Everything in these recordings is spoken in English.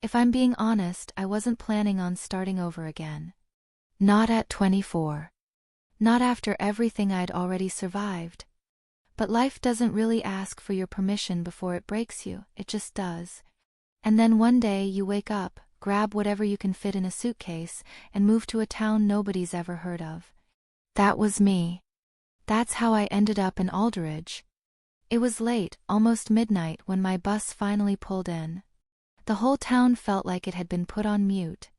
If I'm being honest, I wasn't planning on starting over again. Not at 24. Not after everything I'd already survived. But life doesn't really ask for your permission before it breaks you, it just does. And then one day you wake up, grab whatever you can fit in a suitcase, and move to a town nobody's ever heard of. That was me. That's how I ended up in Aldridge. It was late, almost midnight, when my bus finally pulled in. The whole town felt like it had been put on mute.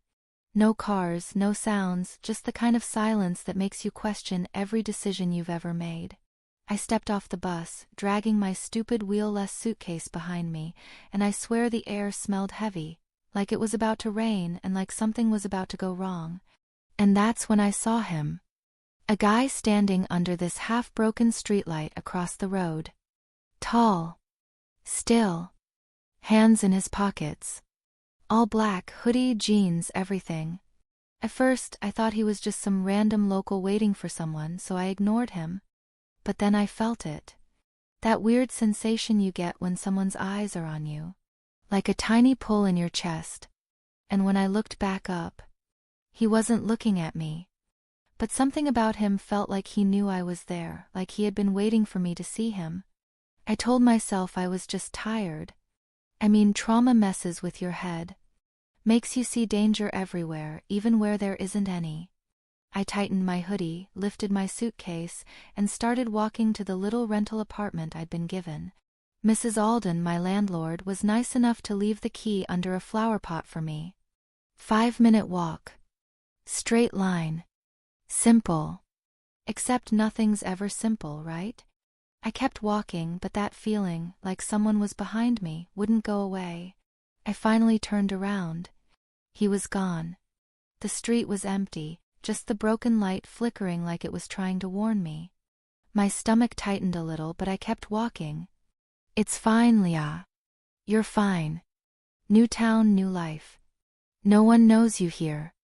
No cars, no sounds, just the kind of silence that makes you question every decision you've ever made. I stepped off the bus, dragging my stupid wheel-less suitcase behind me, and I swear the air smelled heavy, like it was about to rain and like something was about to go wrong. And that's when I saw him. A guy standing under this half-broken streetlight across the road. Tall. Still. Hands in his pockets. All black, hoodie, jeans, everything. At first, I thought he was just some random local waiting for someone, so I ignored him. But then I felt it. That weird sensation you get when someone's eyes are on you. Like a tiny pull in your chest. And when I looked back up, he wasn't looking at me. But something about him felt like he knew I was there, like he had been waiting for me to see him. I told myself I was just tired. I mean, trauma messes with your head. Makes you see danger everywhere, even where there isn't any. I tightened my hoodie, lifted my suitcase, and started walking to the little rental apartment I'd been given. Mrs. Alden, my landlord, was nice enough to leave the key under a flower pot for me. 5-minute walk. Straight line. Simple. Except nothing's ever simple, right? I kept walking, but that feeling, like someone was behind me, wouldn't go away. I finally turned around. He was gone. The street was empty. Just the broken light flickering like it was trying to warn me. My stomach tightened a little, but I kept walking. It's fine, Leah. You're fine. New town, new life. No one knows you here.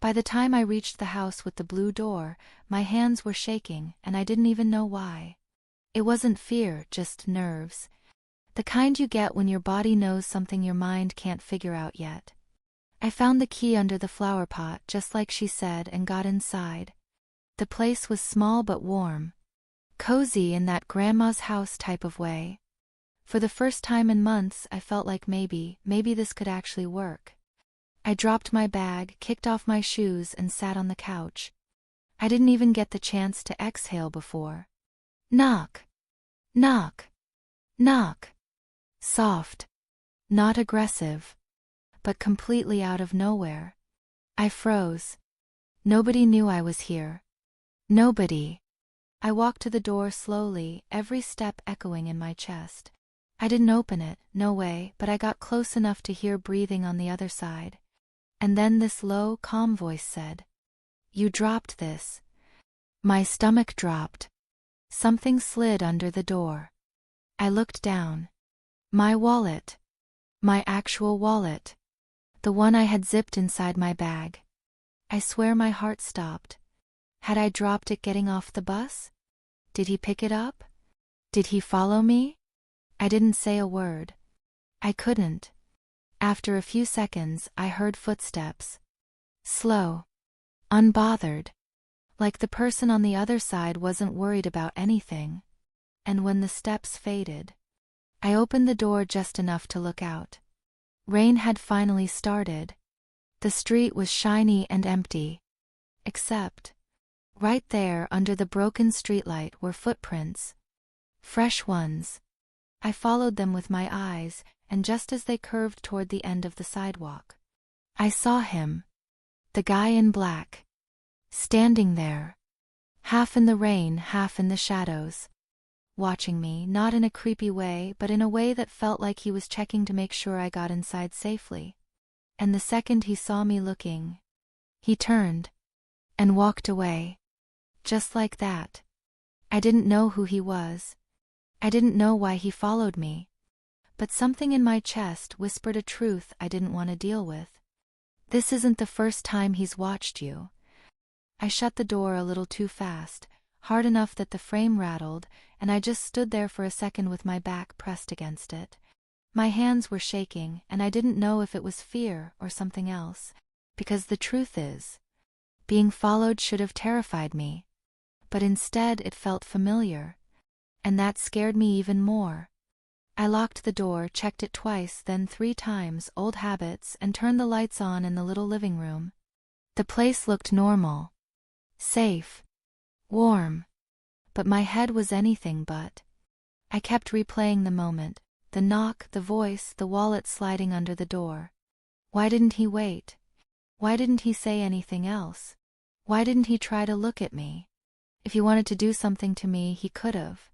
By the time I reached the house with the blue door, my hands were shaking, and I didn't even know why. It wasn't fear, just nerves. The kind you get when your body knows something your mind can't figure out yet. I found the key under the flower pot, just like she said, and got inside. The place was small but warm. Cozy in that grandma's house type of way. For the first time in months, I felt like maybe this could actually work. I dropped my bag, kicked off my shoes, and sat on the couch. I didn't even get the chance to exhale before. Knock. Knock. Knock. Soft. Not aggressive. But completely out of nowhere. I froze. Nobody knew I was here. Nobody. I walked to the door slowly, every step echoing in my chest. I didn't open it, no way, but I got close enough to hear breathing on the other side. And then this low, calm voice said, "You dropped this." My stomach dropped. Something slid under the door. I looked down. My wallet. My actual wallet. The one I had zipped inside my bag. I swear my heart stopped. Had I dropped it getting off the bus? Did he pick it up? Did he follow me? I didn't say a word. I couldn't. After a few seconds, I heard footsteps. Slow. Unbothered. Like the person on the other side wasn't worried about anything. And when the steps faded, I opened the door just enough to look out. Rain had finally started. The street was shiny and empty. Except, right there under the broken streetlight were footprints. Fresh ones. I followed them with my eyes, and just as they curved toward the end of the sidewalk, I saw him. The guy in black. Standing there. Half in the rain, half in the shadows. Watching me, not in a creepy way, but in a way that felt like he was checking to make sure I got inside safely. And the second he saw me looking, he turned and walked away. Just like that. I didn't know who he was. I didn't know why he followed me. But something in my chest whispered a truth I didn't want to deal with. This isn't the first time he's watched you. I shut the door a little too fast, hard enough that the frame rattled, and I just stood there for a second with my back pressed against it. My hands were shaking, and I didn't know if it was fear or something else, because the truth is, being followed should have terrified me. But instead it felt familiar, and that scared me even more. I locked the door, checked it twice, then 3 times, old habits, and turned the lights on in the little living room. The place looked normal, safe, warm, but my head was anything but. I kept replaying the moment, the knock, the voice, the wallet sliding under the door. Why didn't he wait? Why didn't he say anything else? Why didn't he try to look at me? If he wanted to do something to me, he could have.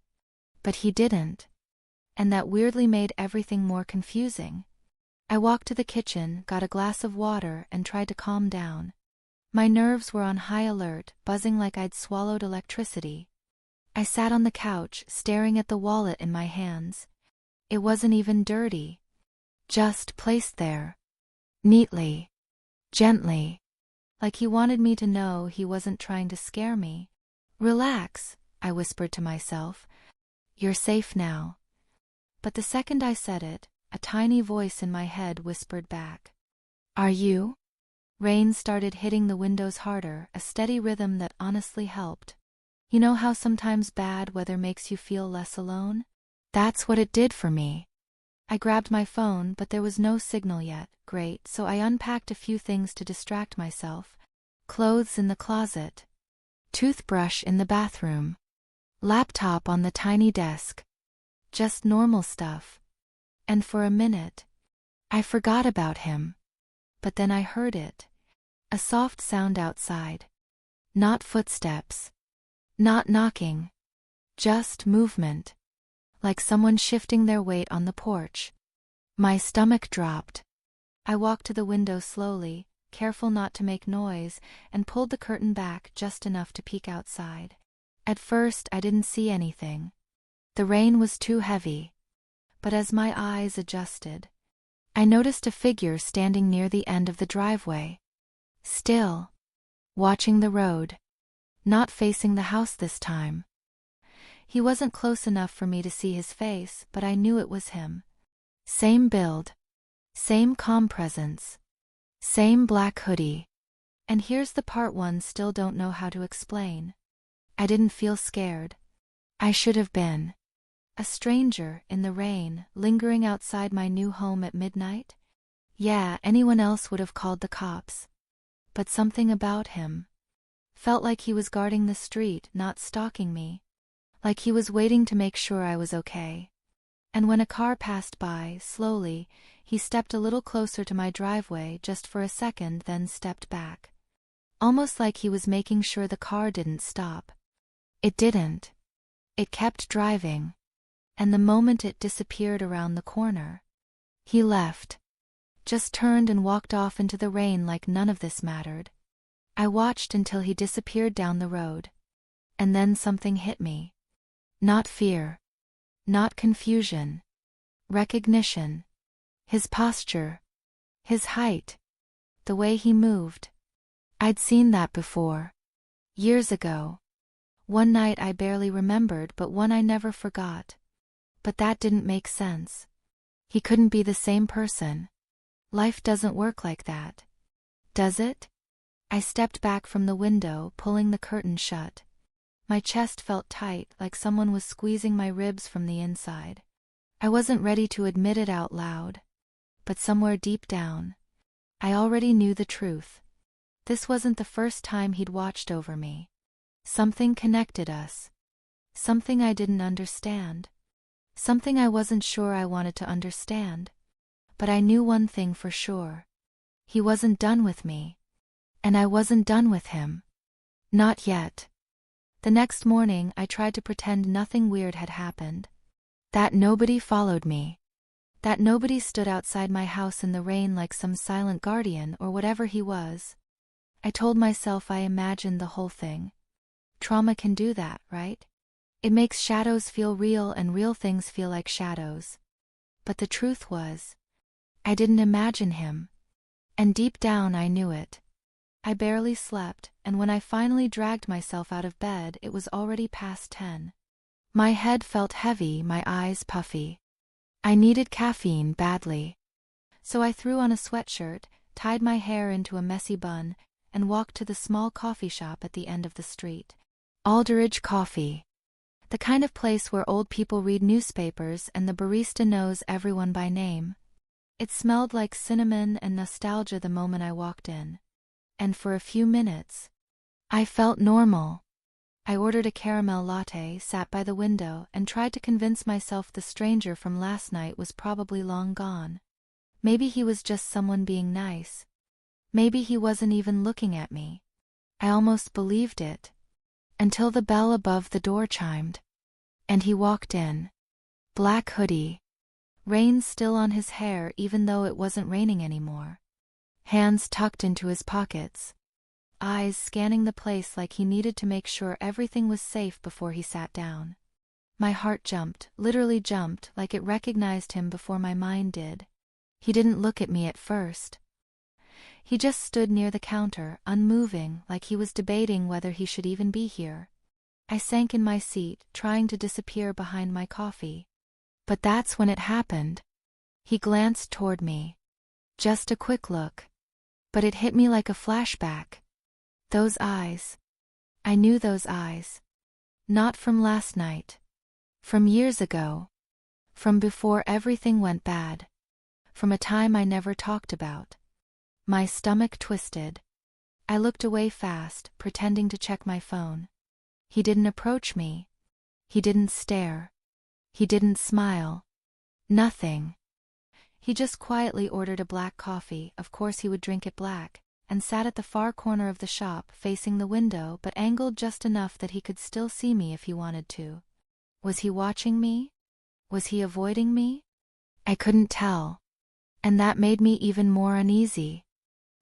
But he didn't. And that weirdly made everything more confusing. I walked to the kitchen, got a glass of water, and tried to calm down. My nerves were on high alert, buzzing like I'd swallowed electricity. I sat on the couch, staring at the wallet in my hands. It wasn't even dirty. Just placed there. Neatly. Gently. Like he wanted me to know he wasn't trying to scare me. Relax, I whispered to myself. You're safe now. But the second I said it, a tiny voice in my head whispered back. Are you? Rain started hitting the windows harder, a steady rhythm that honestly helped. You know how sometimes bad weather makes you feel less alone? That's what it did for me. I grabbed my phone, but there was no signal yet. Great, so I unpacked a few things to distract myself. Clothes in the closet. Toothbrush in the bathroom. Laptop on the tiny desk. Just normal stuff. And for a minute, I forgot about him. But then I heard it. A soft sound outside. Not footsteps. Not knocking. Just movement. Like someone shifting their weight on the porch. My stomach dropped. I walked to the window slowly, careful not to make noise, and pulled the curtain back just enough to peek outside. At first I didn't see anything. The rain was too heavy. But as my eyes adjusted, I noticed a figure standing near the end of the driveway. Still. Watching the road. Not facing the house this time. He wasn't close enough for me to see his face, but I knew it was him. Same build. Same calm presence. Same black hoodie. And here's the part one still don't know how to explain. I didn't feel scared. I should have been. A stranger, in the rain, lingering outside my new home at midnight? Yeah, anyone else would have called the cops. But something about him felt like he was guarding the street, not stalking me. Like he was waiting to make sure I was okay. And when a car passed by, slowly, he stepped a little closer to my driveway just for a second, then stepped back. Almost like he was making sure the car didn't stop. It didn't. It kept driving. And the moment it disappeared around the corner, he left. Just turned and walked off into the rain like none of this mattered. I watched until he disappeared down the road. And then something hit me. Not fear. Not confusion. Recognition. His posture. His height. The way he moved. I'd seen that before. Years ago. One night I barely remembered, but one I never forgot. But that didn't make sense. He couldn't be the same person. Life doesn't work like that. Does it? I stepped back from the window, pulling the curtain shut. My chest felt tight, like someone was squeezing my ribs from the inside. I wasn't ready to admit it out loud. But somewhere deep down, I already knew the truth. This wasn't the first time he'd watched over me. Something connected us. Something I didn't understand. Something I wasn't sure I wanted to understand. But I knew one thing for sure. He wasn't done with me. And I wasn't done with him. Not yet. The next morning I tried to pretend nothing weird had happened. That nobody followed me. That nobody stood outside my house in the rain like some silent guardian or whatever he was. I told myself I imagined the whole thing. Trauma can do that, right? It makes shadows feel real and real things feel like shadows. But the truth was, I didn't imagine him. And deep down I knew it. I barely slept, and when I finally dragged myself out of bed, it was already past 10. My head felt heavy, my eyes puffy. I needed caffeine badly. So I threw on a sweatshirt, tied my hair into a messy bun, and walked to the small coffee shop at the end of the street. Alderidge Coffee. The kind of place where old people read newspapers and the barista knows everyone by name. It smelled like cinnamon and nostalgia the moment I walked in. And for a few minutes, I felt normal. I ordered a caramel latte, sat by the window, and tried to convince myself the stranger from last night was probably long gone. Maybe he was just someone being nice. Maybe he wasn't even looking at me. I almost believed it. Until the bell above the door chimed. And he walked in. Black hoodie. Rain still on his hair even though it wasn't raining anymore. Hands tucked into his pockets. Eyes scanning the place like he needed to make sure everything was safe before he sat down. My heart jumped, literally jumped, like it recognized him before my mind did. He didn't look at me at first. He just stood near the counter, unmoving, like he was debating whether he should even be here. I sank in my seat, trying to disappear behind my coffee. But that's when it happened. He glanced toward me. Just a quick look. But it hit me like a flashback. Those eyes. I knew those eyes. Not from last night. From years ago. From before everything went bad. From a time I never talked about. My stomach twisted. I looked away fast, pretending to check my phone. He didn't approach me. He didn't stare. He didn't smile. Nothing. He just quietly ordered a black coffee, of course he would drink it black, and sat at the far corner of the shop, facing the window but angled just enough that he could still see me if he wanted to. Was he watching me? Was he avoiding me? I couldn't tell. And that made me even more uneasy.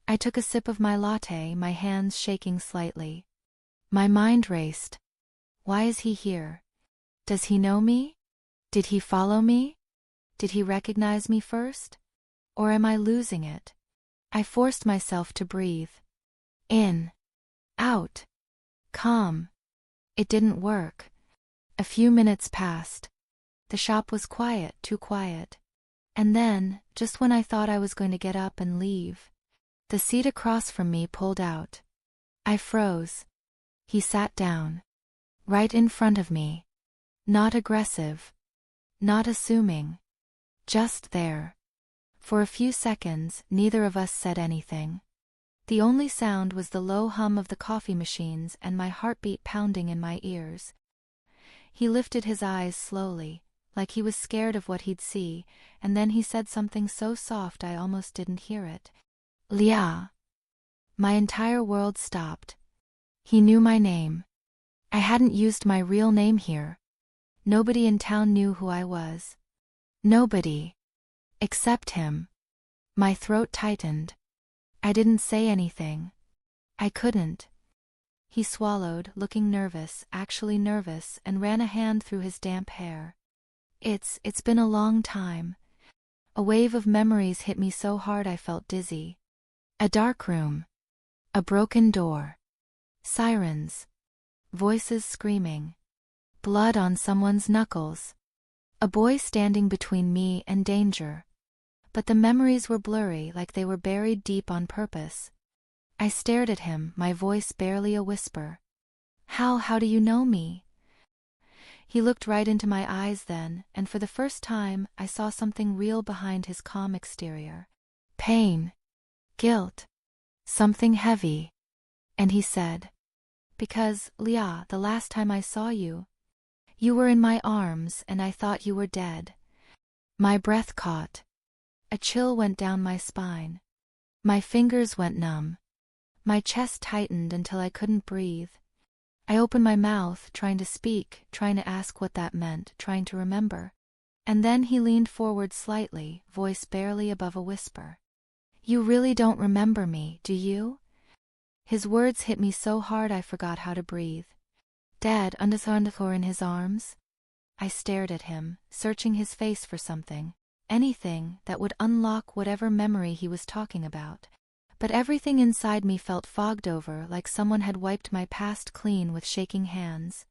I took a sip of my latte, my hands shaking slightly. My mind raced. Why is he here? Does he know me? Did he follow me? Did he recognize me first? Or am I losing it? I forced myself to breathe. In. Out. Calm. It didn't work. A few minutes passed. The shop was quiet, too quiet. And then, just when I thought I was going to get up and leave, the seat across from me pulled out. I froze. He sat down. Right in front of me. Not aggressive. Not assuming. Just there. For a few seconds, neither of us said anything. The only sound was the low hum of the coffee machines and my heartbeat pounding in my ears. He lifted his eyes slowly, like he was scared of what he'd see, and then he said something so soft I almost didn't hear it. Leah. My entire world stopped. He knew my name. I hadn't used my real name here. Nobody in town knew who I was. Nobody. Except him. My throat tightened. I didn't say anything. I couldn't. He swallowed, looking nervous, actually nervous, and ran a hand through his damp hair. It's been a long time. A wave of memories hit me so hard I felt dizzy. A dark room. A broken door. Sirens. Voices screaming. Blood on someone's knuckles. A boy standing between me and danger. But the memories were blurry, like they were buried deep on purpose. I stared at him, my voice barely a whisper. How do you know me? He looked right into my eyes then, and for the first time, I saw something real behind his calm exterior. Pain. Guilt. Something heavy. And he said, because, Leah, the last time I saw you, you were in my arms and I thought you were dead. My breath caught. A chill went down my spine. My fingers went numb. My chest tightened until I couldn't breathe. I opened my mouth, trying to speak, trying to ask what that meant, trying to remember. And then he leaned forward slightly, voice barely above a whisper. You really don't remember me, do you? His words hit me so hard I forgot how to breathe. Dead under in his arms? I stared at him, searching his face for something, anything that would unlock whatever memory he was talking about. But everything inside me felt fogged over, like someone had wiped my past clean with shaking hands.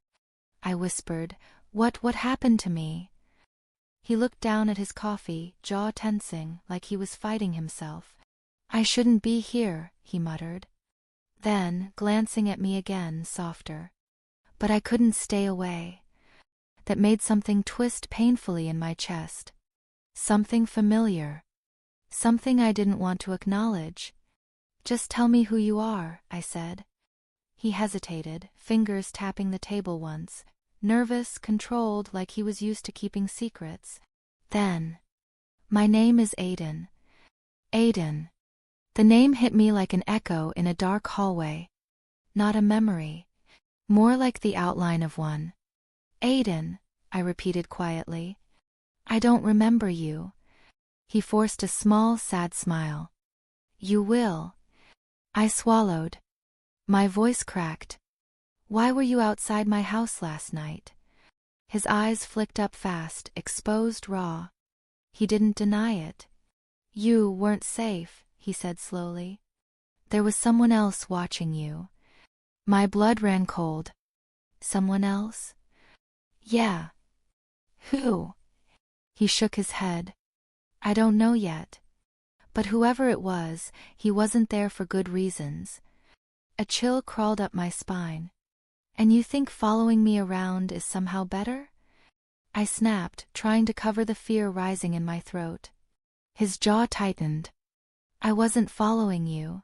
I whispered, What happened to me? He looked down at his coffee, jaw tensing, like he was fighting himself. I shouldn't be here, he muttered. Then, glancing at me again, softer. But I couldn't stay away. That made something twist painfully in my chest. Something familiar. Something I didn't want to acknowledge. Just tell me who you are, I said. He hesitated, fingers tapping the table once, nervous, controlled, like he was used to keeping secrets. Then, my name is Aiden. Aiden. The name hit me like an echo in a dark hallway. Not a memory. More like the outline of one. Aiden, I repeated quietly. I don't remember you. He forced a small, sad smile. You will. I swallowed. My voice cracked. Why were you outside my house last night? His eyes flicked up fast, exposed raw. He didn't deny it. You weren't safe, he said slowly. There was someone else watching you. My blood ran cold. Someone else? Yeah. Who? He shook his head. I don't know yet. But whoever it was, he wasn't there for good reasons. A chill crawled up my spine. And you think following me around is somehow better? I snapped, trying to cover the fear rising in my throat. His jaw tightened. I wasn't following you.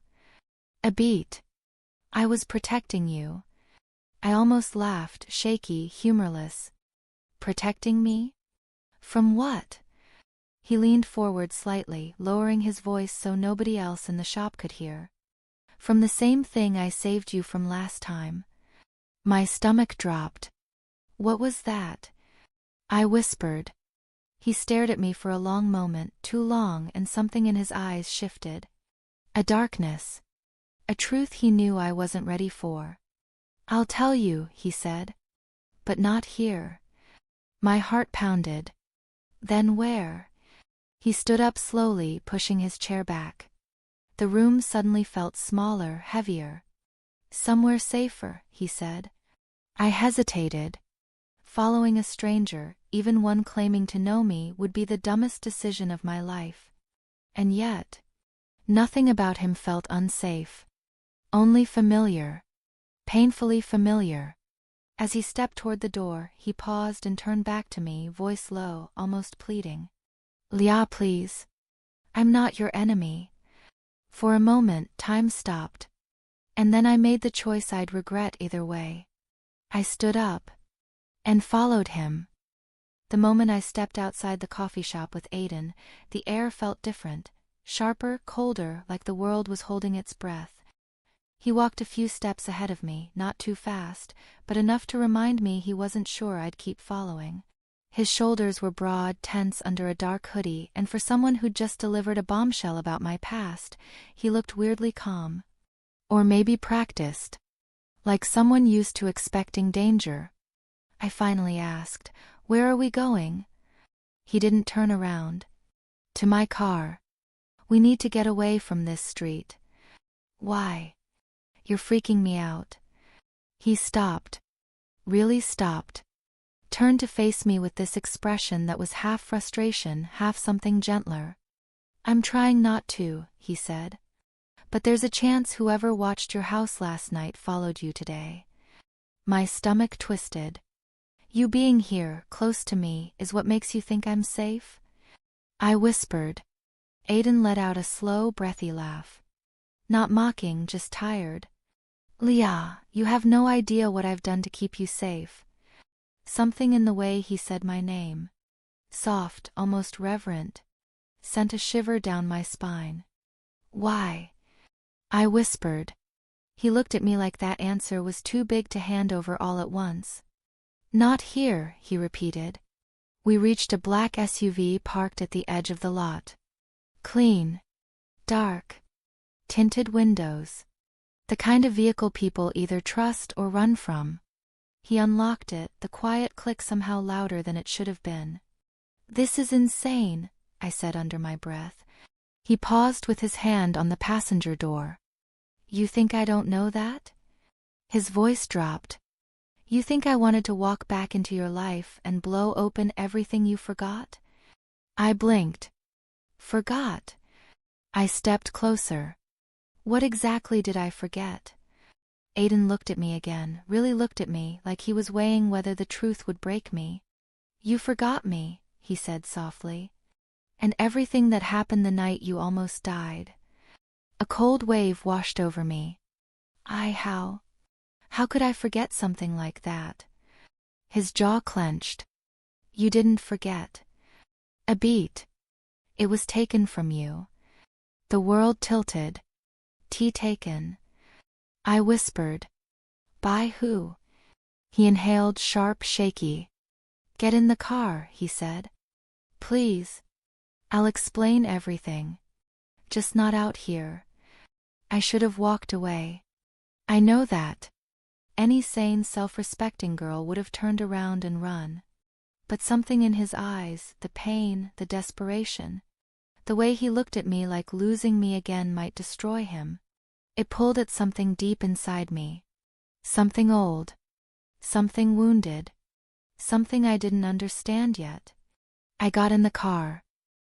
A beat. I was protecting you. I almost laughed, shaky, humorless. Protecting me? From what? He leaned forward slightly, lowering his voice so nobody else in the shop could hear. From the same thing I saved you from last time. My stomach dropped. What was that? I whispered. He stared at me for a long moment, too long, and something in his eyes shifted. A darkness. A truth he knew I wasn't ready for. I'll tell you, he said. But not here. My heart pounded. Then where? He stood up slowly, pushing his chair back. The room suddenly felt smaller, heavier. Somewhere safer, he said. I hesitated. Following a stranger, even one claiming to know me, would be the dumbest decision of my life. And yet, nothing about him felt unsafe. Only familiar. Painfully familiar. As he stepped toward the door, he paused and turned back to me, voice low, almost pleading. Leah, please. I'm not your enemy. For a moment, time stopped. And then I made the choice I'd regret either way. I stood up. And followed him. The moment I stepped outside the coffee shop with Aiden, the air felt different, sharper, colder, like the world was holding its breath. He walked a few steps ahead of me, not too fast, but enough to remind me he wasn't sure I'd keep following. His shoulders were broad, tense under a dark hoodie, and for someone who'd just delivered a bombshell about my past, he looked weirdly calm. Or maybe practiced. Like someone used to expecting danger. I finally asked, Where are we going? He didn't turn around. To my car. We need to get away from this street. Why? You're freaking me out. He stopped. Really stopped. Turned to face me with this expression that was half frustration, half something gentler. I'm trying not to, he said. But there's a chance whoever watched your house last night followed you today. My stomach twisted. You being here, close to me, is what makes you think I'm safe? I whispered. Aiden let out a slow, breathy laugh. Not mocking, just tired. Leah, you have no idea what I've done to keep you safe. Something in the way he said my name, soft, almost reverent, sent a shiver down my spine. Why? I whispered. He looked at me like that answer was too big to hand over all at once. Not here, he repeated. We reached a black SUV parked at the edge of the lot. Clean. Dark. Tinted windows. The kind of vehicle people either trust or run from. He unlocked it, the quiet click somehow louder than it should have been. This is insane, I said under my breath. He paused with his hand on the passenger door. You think I don't know that? His voice dropped. You think I wanted to walk back into your life and blow open everything you forgot? I blinked. Forgot. I stepped closer. What exactly did I forget? Aiden looked at me again, really looked at me like he was weighing whether the truth would break me. You forgot me, he said softly. And everything that happened the night you almost died. A cold wave washed over me. How could I forget something like that? His jaw clenched. You didn't forget. A beat. It was taken from you. The world tilted. Tea taken. I whispered. By who? He inhaled sharp, shaky. Get in the car, he said. Please. I'll explain everything. Just not out here. I should have walked away. I know that. Any sane, self-respecting girl would have turned around and run. But something in his eyes, the pain, the desperation, the way he looked at me like losing me again might destroy him. It pulled at something deep inside me. Something old. Something wounded. Something I didn't understand yet. I got in the car.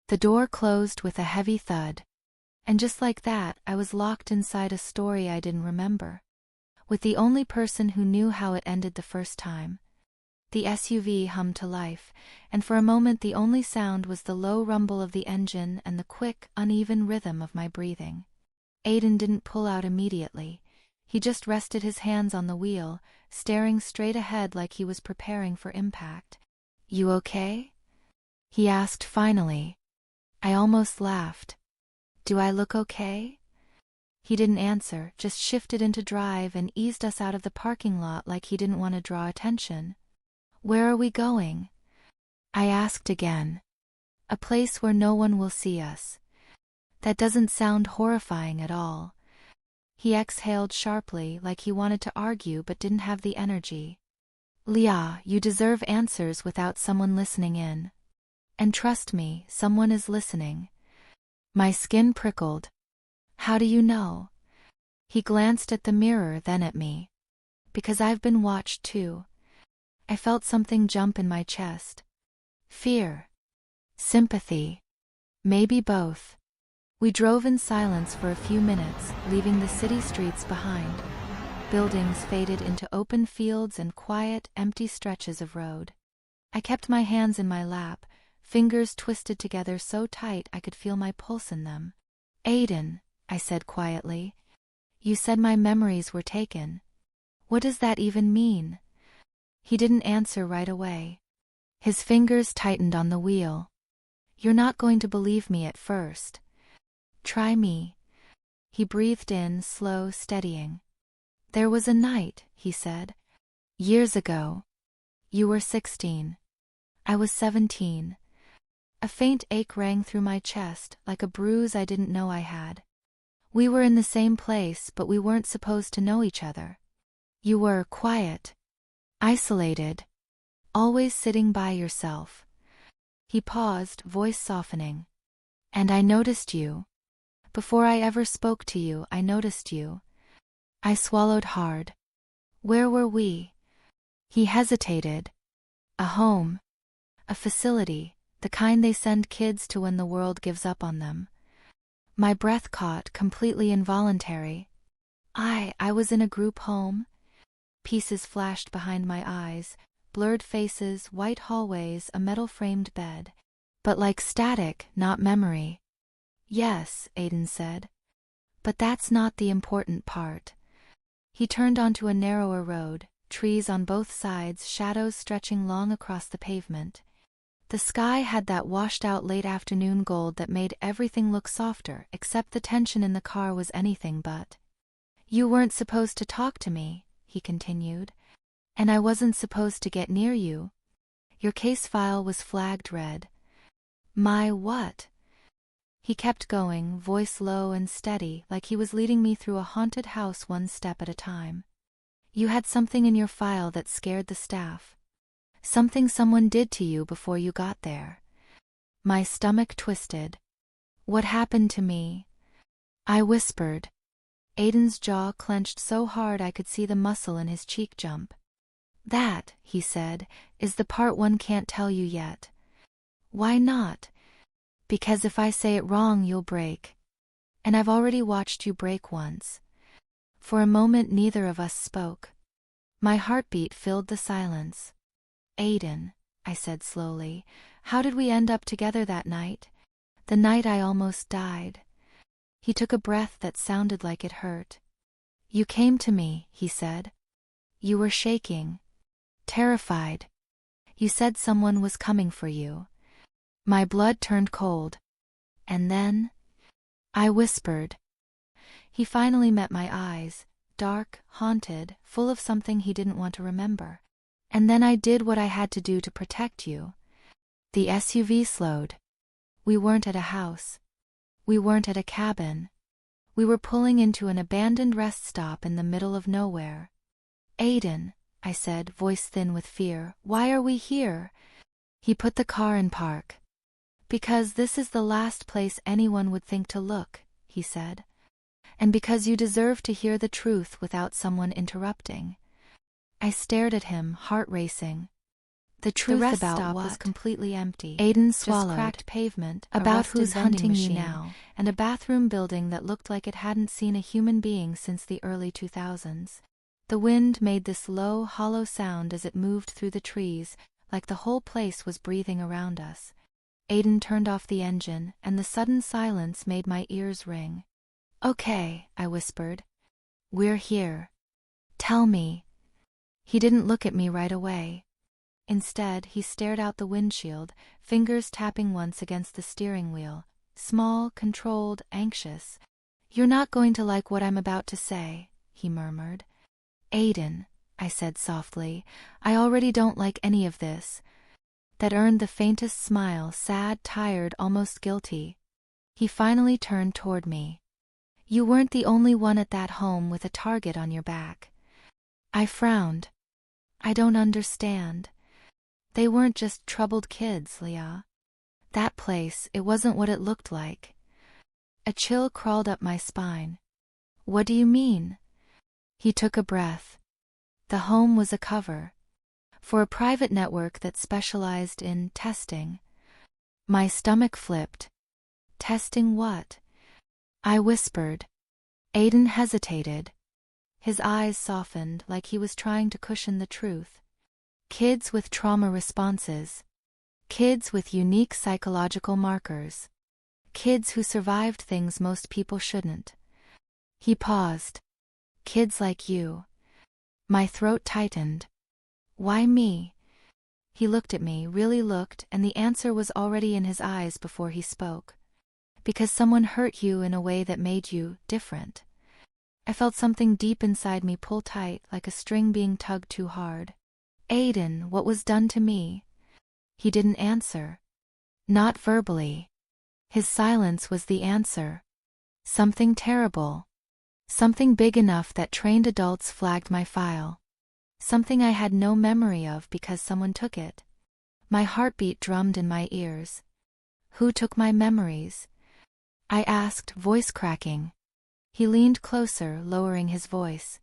The door closed with a heavy thud. And just like that, I was locked inside a story I didn't remember. With the only person who knew how it ended the first time. The SUV hummed to life, and for a moment the only sound was the low rumble of the engine and the quick, uneven rhythm of my breathing. Aiden didn't pull out immediately. He just rested his hands on the wheel, staring straight ahead like he was preparing for impact. You okay? He asked finally. I almost laughed. Do I look okay? He didn't answer, just shifted into drive and eased us out of the parking lot like he didn't want to draw attention. Where are we going? I asked again. A place where no one will see us. That doesn't sound horrifying at all. He exhaled sharply like he wanted to argue but didn't have the energy. Leah, you deserve answers without someone listening in. And trust me, someone is listening. My skin prickled. How do you know? He glanced at the mirror, then at me. Because I've been watched too. I felt something jump in my chest. Fear. Sympathy. Maybe both. We drove in silence for a few minutes, leaving the city streets behind. Buildings faded into open fields and quiet, empty stretches of road. I kept my hands in my lap, fingers twisted together so tight I could feel my pulse in them. Aiden, I said quietly. You said my memories were taken. What does that even mean? He didn't answer right away. His fingers tightened on the wheel. You're not going to believe me at first. Try me. He breathed in, slow, steadying. There was a night, he said. Years ago. You were 16. I was 17. A faint ache rang through my chest, like a bruise I didn't know I had. We were in the same place, but we weren't supposed to know each other. You were quiet. Isolated. Always sitting by yourself. He paused, voice softening. And I noticed you. Before I ever spoke to you, I noticed you. I swallowed hard. Where were we? He hesitated. A home. A facility, the kind they send kids to when the world gives up on them. My breath caught, completely involuntary. I was in a group home. Pieces flashed behind my eyes, blurred faces, white hallways, a metal-framed bed. But like static, not memory. Yes, Aiden said. But that's not the important part. He turned onto a narrower road, trees on both sides, shadows stretching long across the pavement. The sky had that washed-out late-afternoon gold that made everything look softer, except the tension in the car was anything but. You weren't supposed to talk to me, he continued. And I wasn't supposed to get near you. Your case file was flagged red. My what? He kept going, voice low and steady, like he was leading me through a haunted house one step at a time. You had something in your file that scared the staff. Something someone did to you before you got there. My stomach twisted. What happened to me? I whispered. Aiden's jaw clenched so hard I could see the muscle in his cheek jump. That, he said, is the part one can't tell you yet. Why not? Because if I say it wrong, you'll break. And I've already watched you break once. For a moment, neither of us spoke. My heartbeat filled the silence. Aiden, I said slowly, how did we end up together that night? The night I almost died. He took a breath that sounded like it hurt. You came to me, he said. You were shaking. Terrified. You said someone was coming for you. My blood turned cold. And then? I whispered. He finally met my eyes, dark, haunted, full of something he didn't want to remember. And then I did what I had to do to protect you. The SUV slowed. We weren't at a house. We weren't at a cabin. We were pulling into an abandoned rest stop in the middle of nowhere. Aiden, I said, voice thin with fear, why are we here? He put the car in park. Because this is the last place anyone would think to look, he said. And because you deserve to hear the truth without someone interrupting. I stared at him, heart racing. The truth about what was completely empty. Aiden swallowed. Just cracked pavement, about who's hunting you now, and a bathroom building that looked like it hadn't seen a human being since the early 2000s. The wind made this low, hollow sound as it moved through the trees, like the whole place was breathing around us. Aiden turned off the engine, and the sudden silence made my ears ring. Okay, I whispered. We're here. Tell me. He didn't look at me right away. Instead, he stared out the windshield, fingers tapping once against the steering wheel, small, controlled, anxious. You're not going to like what I'm about to say, he murmured. Aiden, I said softly, I already don't like any of this. That earned the faintest smile, sad, tired, almost guilty. He finally turned toward me. You weren't the only one at that home with a target on your back. I frowned. I don't understand. They weren't just troubled kids, Leah. That place, it wasn't what it looked like. A chill crawled up my spine. What do you mean? He took a breath. The home was a cover. For a private network that specialized in testing. My stomach flipped. Testing what? I whispered. Aiden hesitated. His eyes softened like he was trying to cushion the truth. Kids with trauma responses. Kids with unique psychological markers. Kids who survived things most people shouldn't. He paused. Kids like you. My throat tightened. Why me? He looked at me, really looked, and the answer was already in his eyes before he spoke. Because someone hurt you in a way that made you different. I felt something deep inside me pull tight, like a string being tugged too hard. Aiden, what was done to me? He didn't answer. Not verbally. His silence was the answer. Something terrible. Something big enough that trained adults flagged my file. Something I had no memory of because someone took it. My heartbeat drummed in my ears. Who took my memories? I asked, voice cracking. He leaned closer, lowering his voice.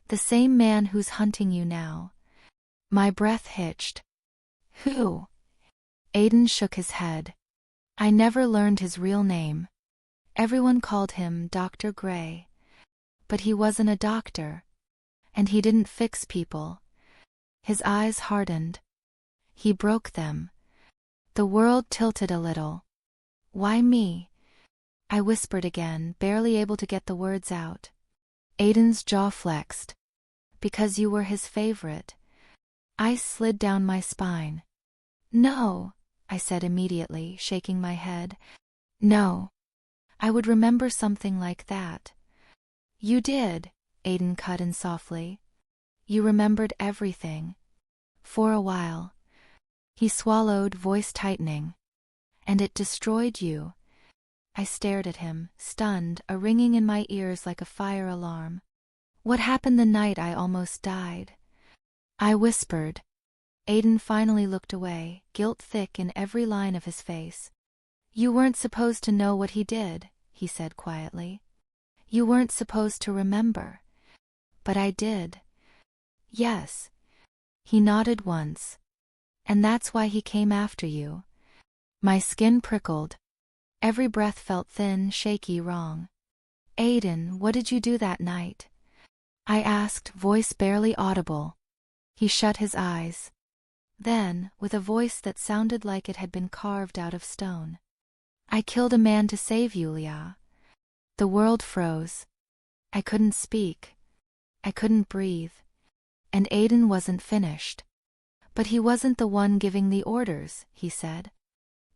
The same man who's hunting you now. My breath hitched. Who? Aiden shook his head. I never learned his real name. Everyone called him Dr. Gray. But he wasn't a doctor. And he didn't fix people. His eyes hardened. He broke them. The world tilted a little. Why me? I whispered again, barely able to get the words out. Aiden's jaw flexed. Because you were his favorite. Ice slid down my spine. No, I said immediately, shaking my head. No. I would remember something like that. You did, Aiden cut in softly. You remembered everything. For a while. He swallowed, voice tightening. And it destroyed you. I stared at him, stunned, a ringing in my ears like a fire alarm. What happened the night I almost died? I whispered. Aiden finally looked away, guilt thick in every line of his face. You weren't supposed to know what he did, he said quietly. You weren't supposed to remember. But I did. Yes. He nodded once. And that's why he came after you. My skin prickled. Every breath felt thin, shaky, wrong. Aiden, what did you do that night? I asked, voice barely audible. He shut his eyes. Then, with a voice that sounded like it had been carved out of stone. I killed a man to save you, Leah. The world froze. I couldn't speak. I couldn't breathe. And Aiden wasn't finished. But he wasn't the one giving the orders, he said.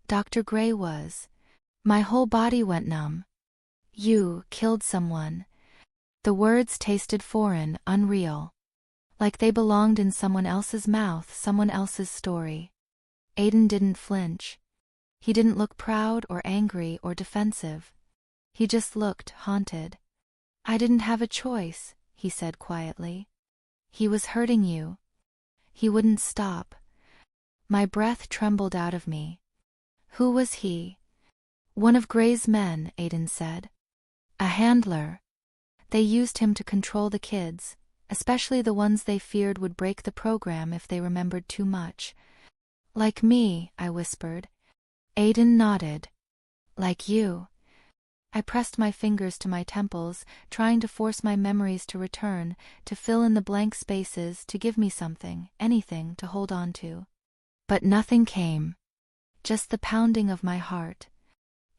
Dr. Gray was. My whole body went numb. You killed someone. The words tasted foreign, unreal. Like they belonged in someone else's mouth, someone else's story. Aiden didn't flinch. He didn't look proud or angry or defensive. He just looked haunted. I didn't have a choice, he said quietly. He was hurting you. He wouldn't stop. My breath trembled out of me. Who was he? One of Gray's men, Aiden said. A handler. They used him to control the kids, especially the ones they feared would break the program if they remembered too much. Like me, I whispered. Aiden nodded. Like you. I pressed my fingers to my temples, trying to force my memories to return, to fill in the blank spaces, to give me something, anything to hold on to. But nothing came. Just the pounding of my heart.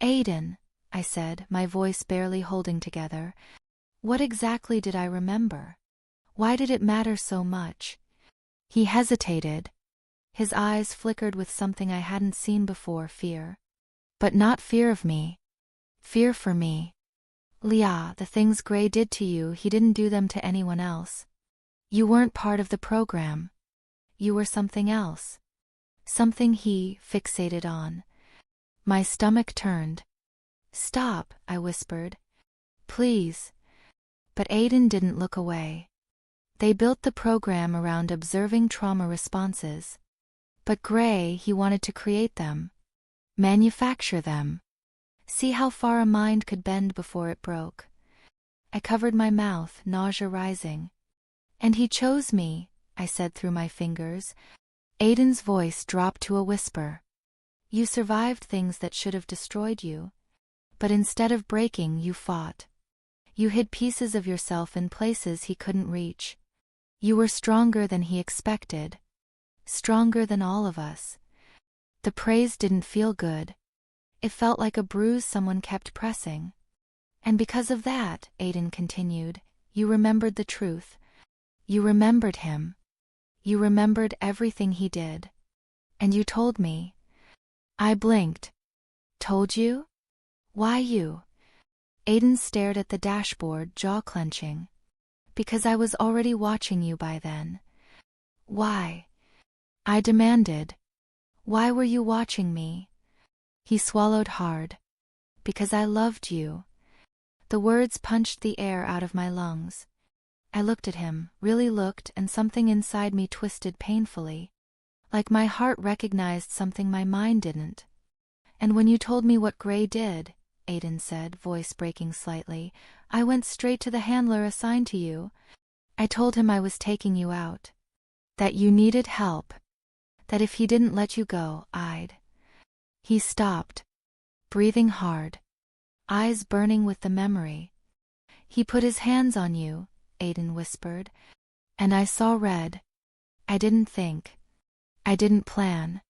Aiden, I said, my voice barely holding together. What exactly did I remember? Why did it matter so much? He hesitated. His eyes flickered with something I hadn't seen before, fear. But not fear of me. Fear for me. Leah, the things Gray did to you, he didn't do them to anyone else. You weren't part of the program. You were something else. Something he fixated on. My stomach turned. Stop, I whispered. Please. But Aiden didn't look away. They built the program around observing trauma responses. But Gray, he wanted to create them. Manufacture them. See how far a mind could bend before it broke. I covered my mouth, nausea rising. And he chose me, I said through my fingers. Aiden's voice dropped to a whisper. You survived things that should have destroyed you. But instead of breaking, you fought. You hid pieces of yourself in places he couldn't reach. You were stronger than he expected. Stronger than all of us. The praise didn't feel good. It felt like a bruise someone kept pressing. And because of that, Aiden continued, you remembered the truth. You remembered him. You remembered everything he did. And you told me. I blinked. Told you? Why you? Aiden stared at the dashboard, jaw clenching. Because I was already watching you by then. Why? I demanded. Why were you watching me? He swallowed hard. Because I loved you. The words punched the air out of my lungs. I looked at him, really looked, and something inside me twisted painfully. Like my heart recognized something my mind didn't. And when you told me what Gray did, Aiden said, voice breaking slightly, I went straight to the handler assigned to you. I told him I was taking you out. That you needed help. That if he didn't let you go, I'd. He stopped. Breathing hard. Eyes burning with the memory. He put his hands on you, Aiden whispered. And I saw red. I didn't think. I didn't plan.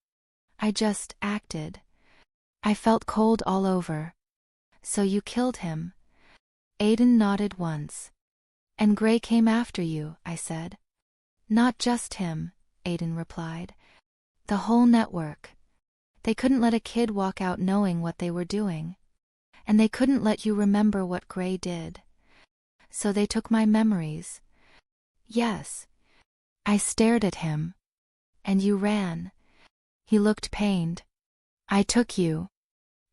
I just acted. I felt cold all over. So you killed him. Aiden nodded once. And Gray came after you, I said. Not just him, Aiden replied. The whole network. They couldn't let a kid walk out knowing what they were doing. And they couldn't let you remember what Gray did. So they took my memories. Yes. I stared at him. And you ran. He looked pained. I took you.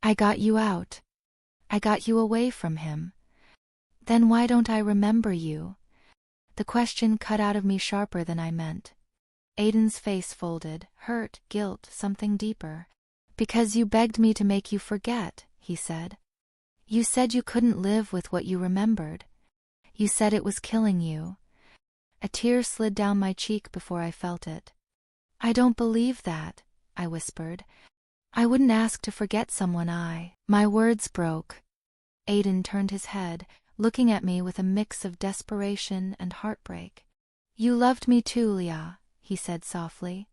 I got you out. I got you away from him. Then why don't I remember you? The question cut out of me sharper than I meant. Aiden's face folded, hurt, guilt, something deeper. Because you begged me to make you forget, he said. You said you couldn't live with what you remembered. You said it was killing you. A tear slid down my cheek before I felt it. I don't believe that, I whispered. I wouldn't ask to forget someone My words broke. Aiden turned his head, looking at me with a mix of desperation and heartbreak. You loved me too, Leah, he said softly.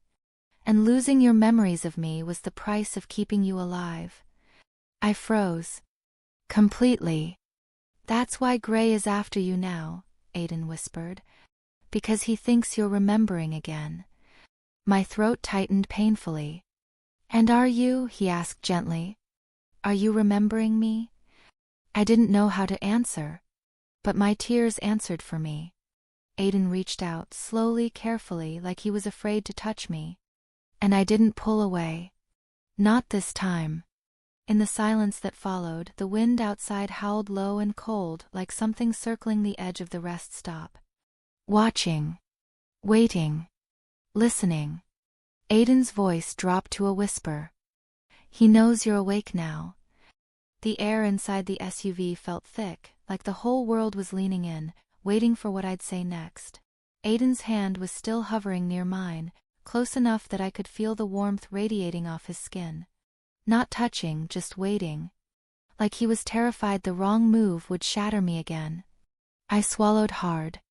And losing your memories of me was the price of keeping you alive. I froze. Completely. That's why Gray is after you now, Aiden whispered. Because he thinks you're remembering again. My throat tightened painfully. And are you? He asked gently. Are you remembering me? I didn't know how to answer. But my tears answered for me. Aiden reached out, slowly, carefully, like he was afraid to touch me. And I didn't pull away. Not this time. In the silence that followed, the wind outside howled low and cold, like something circling the edge of the rest stop. Watching. Waiting. Listening. Aiden's voice dropped to a whisper. He knows you're awake now. The air inside the SUV felt thick, like the whole world was leaning in, waiting for what I'd say next. Aiden's hand was still hovering near mine, close enough that I could feel the warmth radiating off his skin. Not touching, just waiting. Like he was terrified the wrong move would shatter me again. I swallowed hard.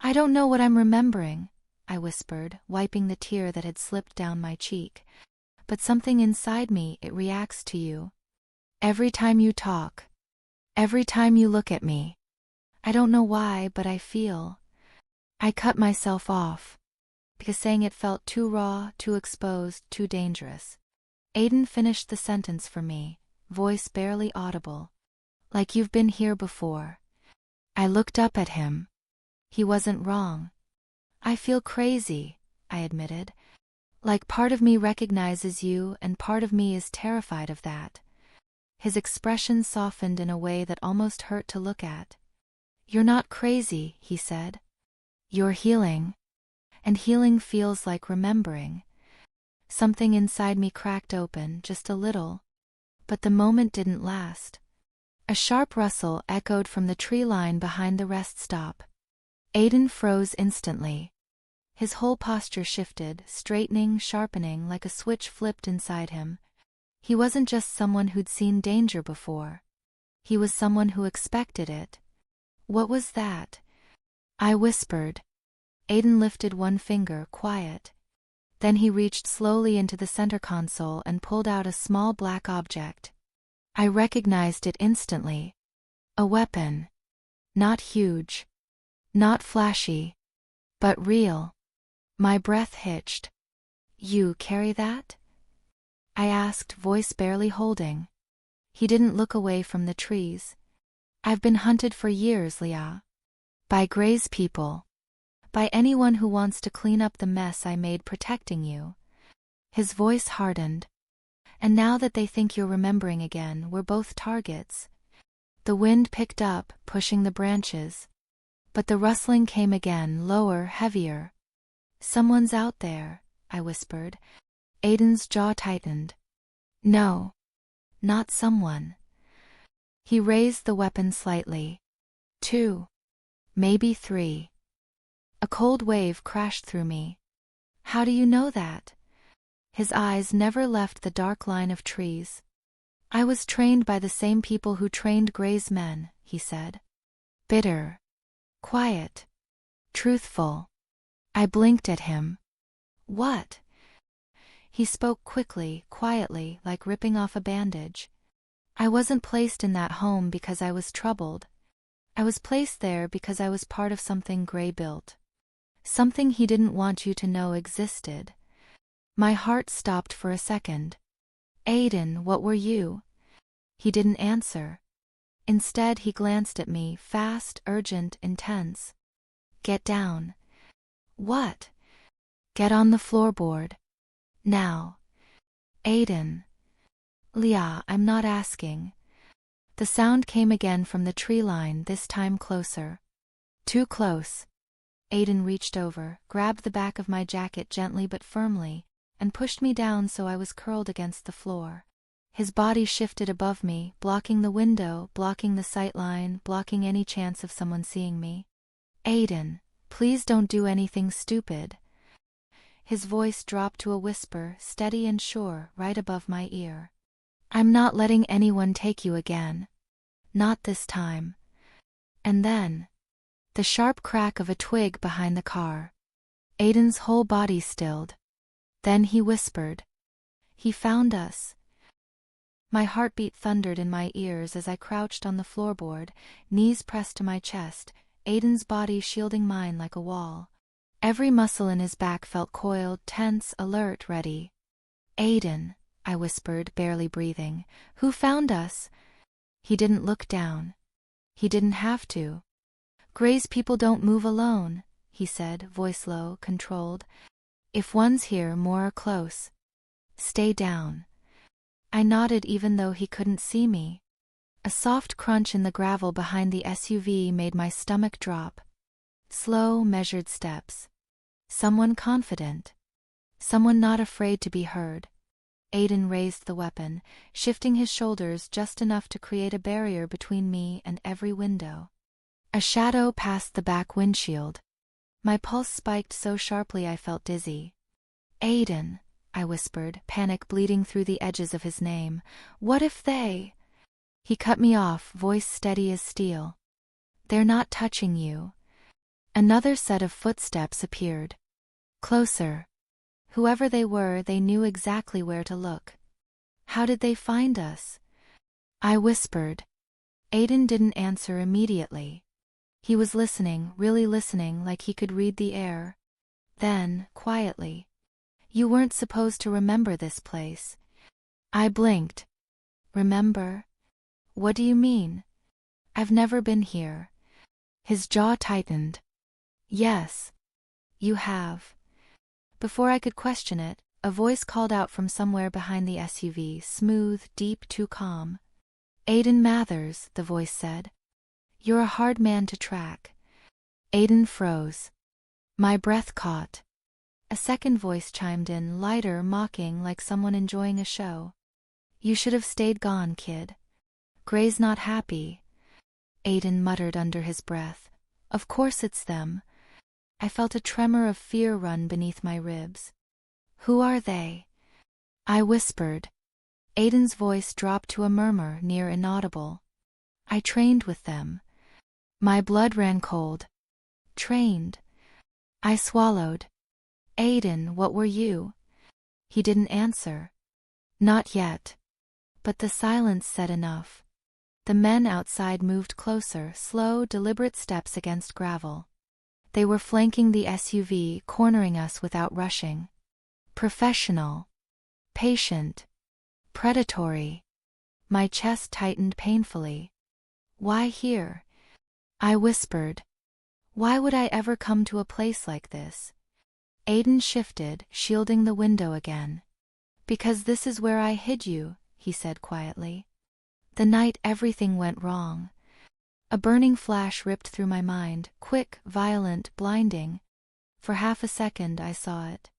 I don't know what I'm remembering, I whispered, wiping the tear that had slipped down my cheek. But something inside me, it reacts to you. Every time you talk. Every time you look at me. I don't know why, but I feel. I cut myself off. Because saying it felt too raw, too exposed, too dangerous. Aiden finished the sentence for me, voice barely audible. Like you've been here before. I looked up at him. He wasn't wrong. I feel crazy, I admitted. Like part of me recognizes you and part of me is terrified of that. His expression softened in a way that almost hurt to look at. You're not crazy, he said. You're healing. And healing feels like remembering. Something inside me cracked open, just a little. But the moment didn't last. A sharp rustle echoed from the tree line behind the rest stop. Aiden froze instantly. His whole posture shifted, straightening, sharpening, like a switch flipped inside him. He wasn't just someone who'd seen danger before. He was someone who expected it. What was that? I whispered. Aiden lifted one finger, quiet. Then he reached slowly into the center console and pulled out a small black object. I recognized it instantly. A weapon. Not huge. Not flashy. But real. My breath hitched. You carry that? I asked, voice barely holding. He didn't look away from the trees. I've been hunted for years, Leah. By Gray's people. By anyone who wants to clean up the mess I made protecting you. His voice hardened. And now that they think you're remembering again, we're both targets. The wind picked up, pushing the branches. But the rustling came again, lower, heavier. Someone's out there, I whispered. Aiden's jaw tightened. No. Not someone. He raised the weapon slightly. 2. Maybe 3. A cold wave crashed through me. How do you know that? His eyes never left the dark line of trees. I was trained by the same people who trained Gray's men, he said. Bitter. Quiet. Truthful. I blinked at him. What? He spoke quickly, quietly, like ripping off a bandage. I wasn't placed in that home because I was troubled. I was placed there because I was part of something Gray built. Something he didn't want you to know existed. My heart stopped for a second. Aiden, what were you? He didn't answer. Instead, he glanced at me, fast, urgent, intense. Get down. What? Get on the floorboard. Now. Aiden. Leah, I'm not asking. The sound came again from the tree line, this time closer. Too close. Aiden reached over, grabbed the back of my jacket gently but firmly, and pushed me down so I was curled against the floor. His body shifted above me, blocking the window, blocking the sight line, blocking any chance of someone seeing me. Aiden, please don't do anything stupid. His voice dropped to a whisper, steady and sure, right above my ear. I'm not letting anyone take you again. Not this time. And then, the sharp crack of a twig behind the car. Aiden's whole body stilled. Then he whispered, "He found us." My heartbeat thundered in my ears as I crouched on the floorboard, knees pressed to my chest, Aiden's body shielding mine like a wall. Every muscle in his back felt coiled, tense, alert, ready. "Aiden," I whispered, barely breathing. "Who found us?" He didn't look down. He didn't have to. "Gray's people don't move alone," he said, voice low, controlled. "If one's here, more are close. Stay down." I nodded even though he couldn't see me. A soft crunch in the gravel behind the SUV made my stomach drop. Slow, measured steps. Someone confident. Someone not afraid to be heard. Aiden raised the weapon, shifting his shoulders just enough to create a barrier between me and every window. A shadow passed the back windshield. My pulse spiked so sharply I felt dizzy. "Aiden," I whispered, panic bleeding through the edges of his name. "What if they—" He cut me off, voice steady as steel. "They're not touching you." Another set of footsteps appeared. Closer. Whoever they were, they knew exactly where to look. "How did they find us?" I whispered. Aiden didn't answer immediately. He was listening, really listening, like he could read the air. Then, quietly, "You weren't supposed to remember this place." I blinked. "Remember? What do you mean?" "I've never been here." His jaw tightened. "Yes. You have." Before I could question it, a voice called out from somewhere behind the SUV, smooth, deep, too calm. "Aiden Mathers," the voice said. "You're a hard man to track." Aiden froze. My breath caught. A second voice chimed in, lighter, mocking, like someone enjoying a show. "You should have stayed gone, kid. Gray's not happy." Aiden muttered under his breath. "Of course it's them." I felt a tremor of fear run beneath my ribs. "Who are they?" I whispered. Aiden's voice dropped to a murmur, near inaudible. "I trained with them." My blood ran cold. "Trained?" I swallowed. "Aiden, what were you?" He didn't answer. Not yet. But the silence said enough. The men outside moved closer, slow, deliberate steps against gravel. They were flanking the SUV, cornering us without rushing. Professional. Patient. Predatory. My chest tightened painfully. "Why here?" I whispered. "Why would I ever come to a place like this?" Aiden shifted, shielding the window again. "Because this is where I hid you," he said quietly. "The night everything went wrong." A burning flash ripped through my mind, quick, violent, blinding. For half a second I saw it.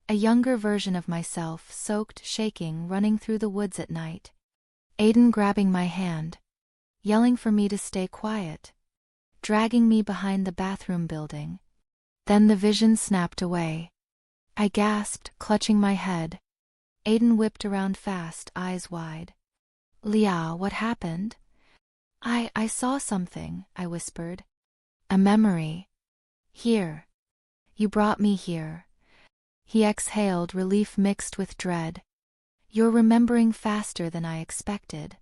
A younger version of myself, soaked, shaking, running through the woods at night. Aiden grabbing my hand. Yelling for me to stay quiet. Dragging me behind the bathroom building. Then the vision snapped away. I gasped, clutching my head. Aiden whipped around fast, eyes wide. "Leah, what happened?" I saw something," I whispered. "A memory. Here. You brought me here." He exhaled, relief mixed with dread. "You're remembering faster than I expected."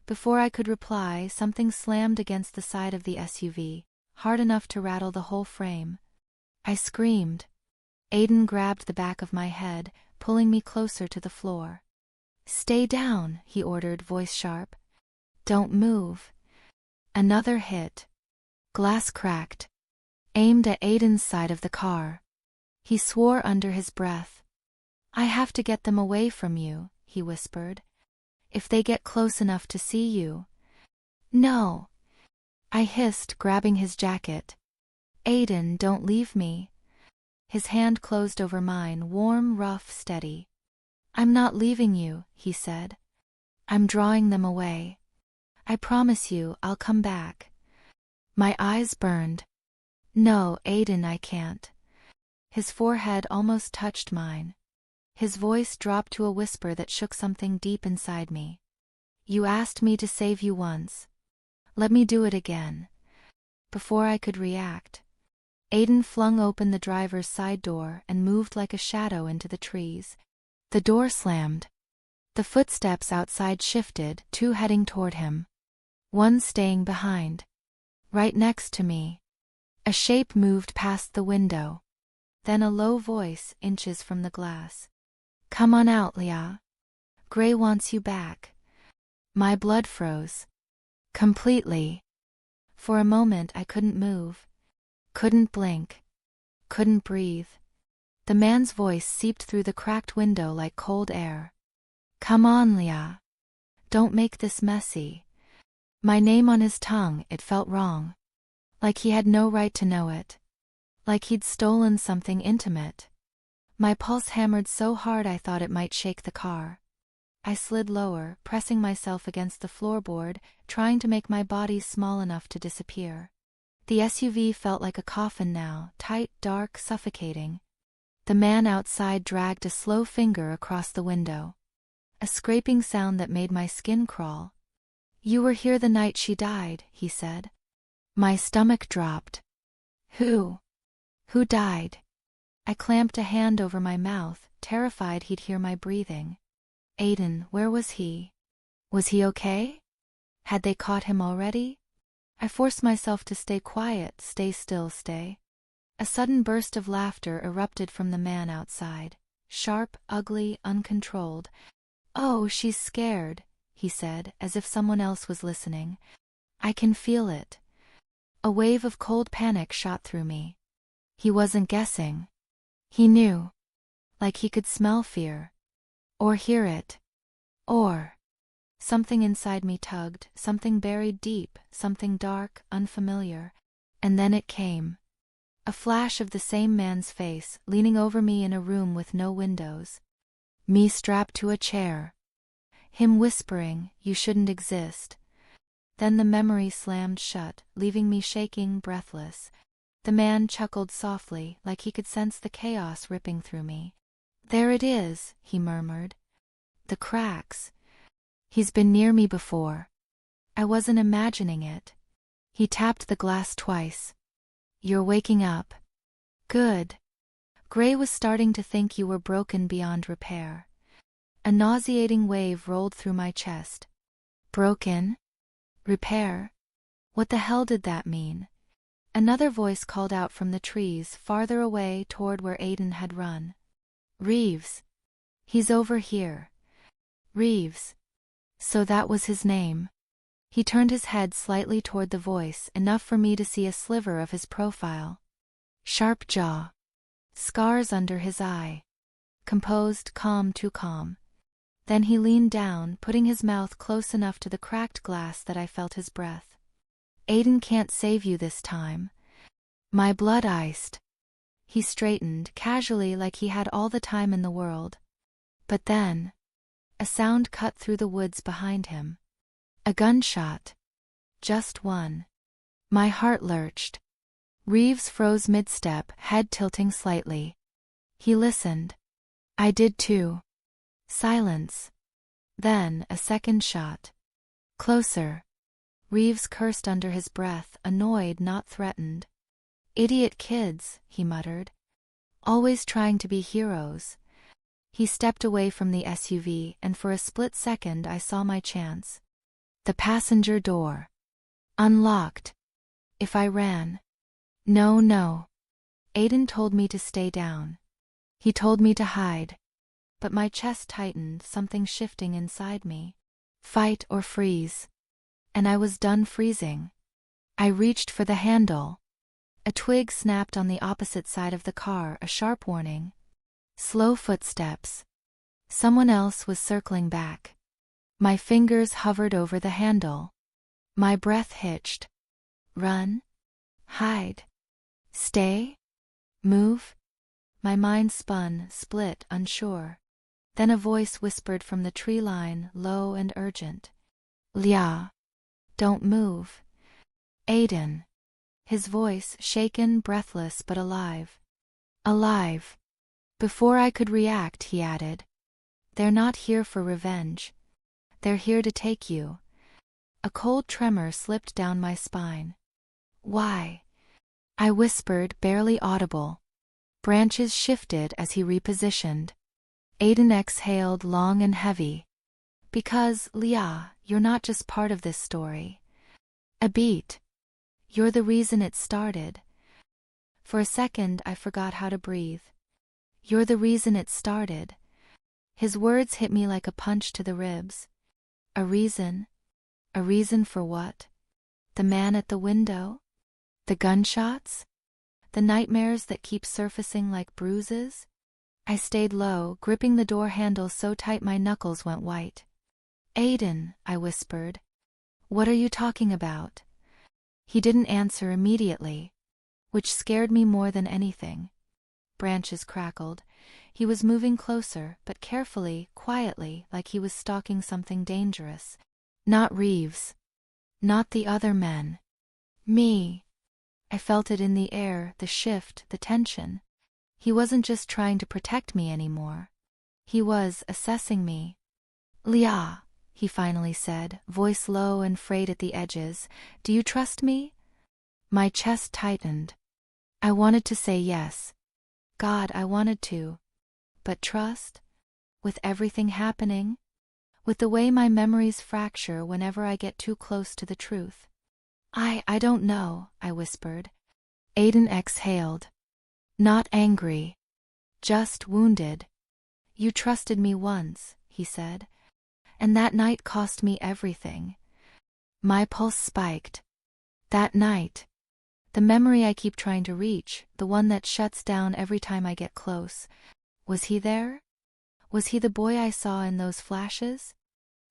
Before I could reply, something slammed against the side of the SUV, hard enough to rattle the whole frame. I screamed. Aiden grabbed the back of my head, pulling me closer to the floor. "Stay down," he ordered, voice sharp. "Don't move." Another hit. Glass cracked. Aimed at Aiden's side of the car. He swore under his breath. "I have to get them away from you," he whispered. "If they get close enough to see you." "No." I hissed, grabbing his jacket. "Aiden, don't leave me." His hand closed over mine, warm, rough, steady. "I'm not leaving you," he said. "I'm drawing them away. I promise you, I'll come back." My eyes burned. "No, Aiden, I can't." His forehead almost touched mine. His voice dropped to a whisper that shook something deep inside me. You asked me to save you once. Let me do it again. Before I could react, Aiden flung open the driver's side door and moved like a shadow into the trees. The door slammed. The footsteps outside shifted, two heading toward him. One staying behind. Right next to me. A shape moved past the window. Then a low voice, inches from the glass. Come on out, Leah. Gray wants you back. My blood froze. Completely. For a moment I couldn't move. Couldn't blink. Couldn't breathe. The man's voice seeped through the cracked window like cold air. Come on, Leah. Don't make this messy. My name on his tongue, it felt wrong. Like he had no right to know it. Like he'd stolen something intimate. My pulse hammered so hard I thought it might shake the car. I slid lower, pressing myself against the floorboard, trying to make my body small enough to disappear. The SUV felt like a coffin now, tight, dark, suffocating. The man outside dragged a slow finger across the window. A scraping sound that made my skin crawl. You were here the night she died, he said. My stomach dropped. Who? Who died? I clamped a hand over my mouth, terrified he'd hear my breathing. Aiden, where was he? Was he okay? Had they caught him already? I forced myself to stay quiet, stay still, stay. A sudden burst of laughter erupted from the man outside. Sharp, ugly, uncontrolled. Oh, she's scared, he said, as if someone else was listening. I can feel it. A wave of cold panic shot through me. He wasn't guessing. He knew. Like he could smell fear. Or hear it. Or. Something inside me tugged, something buried deep, something dark, unfamiliar. And then it came. A flash of the same man's face, leaning over me in a room with no windows. Me strapped to a chair. Him whispering, you shouldn't exist. Then the memory slammed shut, leaving me shaking, breathless. The man chuckled softly, like he could sense the chaos ripping through me. There it is, he murmured. The cracks. He's been near me before. I wasn't imagining it. He tapped the glass twice. You're waking up. Good. Gray was starting to think you were broken beyond repair. A nauseating wave rolled through my chest. Broken? Repair? What the hell did that mean? Another voice called out from the trees farther away toward where Aiden had run. Reeves. He's over here. Reeves. So that was his name. He turned his head slightly toward the voice, enough for me to see a sliver of his profile. Sharp jaw. Scars under his eye. Composed, calm, too calm. Then he leaned down, putting his mouth close enough to the cracked glass that I felt his breath. Aiden can't save you this time. My blood iced. He straightened, casually, like he had all the time in the world. But then, a sound cut through the woods behind him. A gunshot. Just one. My heart lurched. Reeves froze mid-step, head tilting slightly. He listened. I did too. Silence. Then a second shot. Closer. Reeves cursed under his breath, annoyed, not threatened. Idiot kids, he muttered. Always trying to be heroes. He stepped away from the SUV, and for a split second I saw my chance. The passenger door. Unlocked. If I ran. No. Aiden told me to stay down. He told me to hide. But my chest tightened, something shifting inside me. Fight or freeze. And I was done freezing. I reached for the handle. A twig snapped on the opposite side of the car, a sharp warning. Slow footsteps. Someone else was circling back. My fingers hovered over the handle. My breath hitched. Run? Hide? Stay? Move? My mind spun, split, unsure. Then a voice whispered from the tree line, low and urgent. Leah. Don't move. Aiden. His voice shaken, breathless but alive. Alive. Before I could react, he added, "They're not here for revenge. They're here to take you." A cold tremor slipped down my spine. "Why?" I whispered, barely audible. Branches shifted as he repositioned. Aiden exhaled long and heavy. "Because, Leah, you're not just part of this story. A beat. You're the reason it started." For a second I forgot how to breathe. "You're the reason it started." His words hit me like a punch to the ribs. A reason? A reason for what? The man at the window? The gunshots? The nightmares that keep surfacing like bruises? I stayed low, gripping the door handle so tight my knuckles went white. "Aiden," I whispered. "What are you talking about?" He didn't answer immediately, which scared me more than anything. Branches crackled. He was moving closer, but carefully, quietly, like he was stalking something dangerous. Not Reeves. Not the other men. Me. I felt it in the air, the shift, the tension. He wasn't just trying to protect me anymore. He was assessing me. "Leah," he finally said, voice low and frayed at the edges, "do you trust me?" My chest tightened. I wanted to say yes. God, I wanted to. But trust? With everything happening? With the way my memories fracture whenever I get too close to the truth? I don't know," I whispered. Aiden exhaled. "Not angry. Just wounded." "You trusted me once," he said. "And that night cost me everything." My pulse spiked. That night. The memory I keep trying to reach, the one that shuts down every time I get close. Was he there? Was he the boy I saw in those flashes?